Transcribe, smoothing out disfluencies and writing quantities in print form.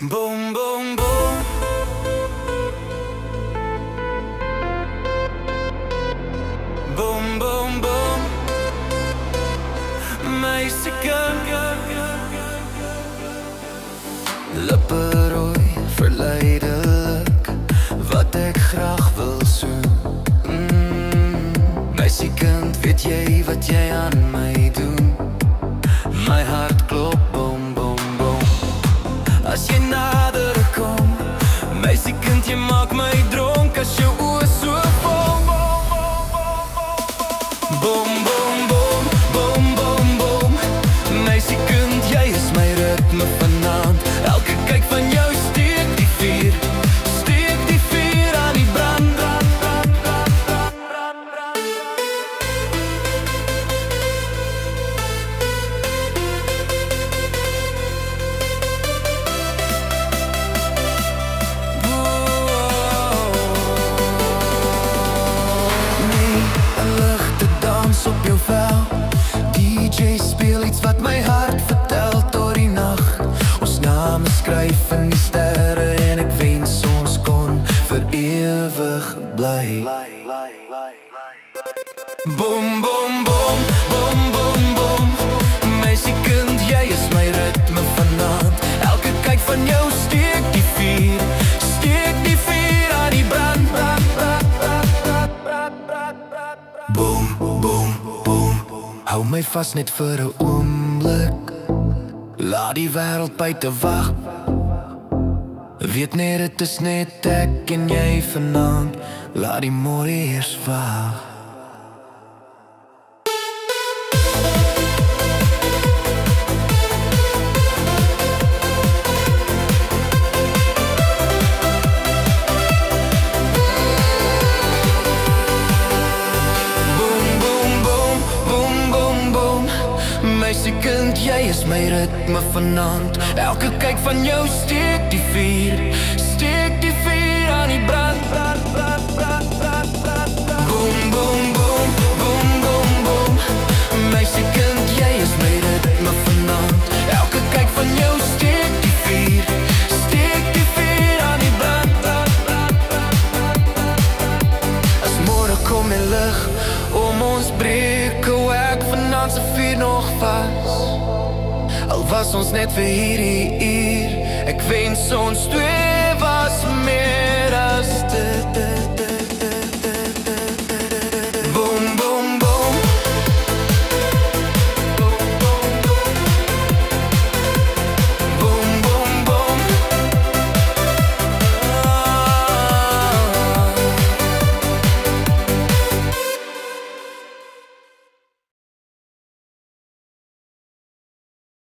Boom, boom, boom. Boom, boom, boom. Meisieken. Lippe rooi, verleidelik, wat ek graag wil soen. Meisiekind, weet jy wat jy aan my doen? My hart klop, boom, boom, boom. As jy nader kom, meisiekind, jy maak my dronk as jou oë so vol. Boom, boom, boom, boom, boom, boom. Meisiekind, jy is my ritme vanaand. Elke kyk van jou steek die vuur, steek die vuur aan die brand. Op jou vel, DJ speel iets wat my hart vertel tot die nacht. Ons name skryf in die sterre en ek wens ons kon vir ewig bly. Boom, boom, boom, boom, boom, boom. Meisiekind, jy is my ritme vanaand. Elke kyk van jou steek die vuur, steek die vuur aan die brand. Boom, boom, boom. Hou my vas net vir 'n oomblik. Laat die wêreld buite wag. Weet net dit is net ek en jy vanaand. Laat die môre eers wag. Meisiekind, jy is my ritme vanaand. Elke kyk van jou steek die vuur, steek die vuur aan die brand. Boom, boom, boom, boom, boom, boom. Meisiekind, jy is my ritme vanaand. Elke kyk van jou steek die vuur, steek die vuur aan die brand. As môre kom die lig om ons breek, hou ek vanaand se vuur nog vas. Al was ons net vir hierdie uur, ek wens ons twee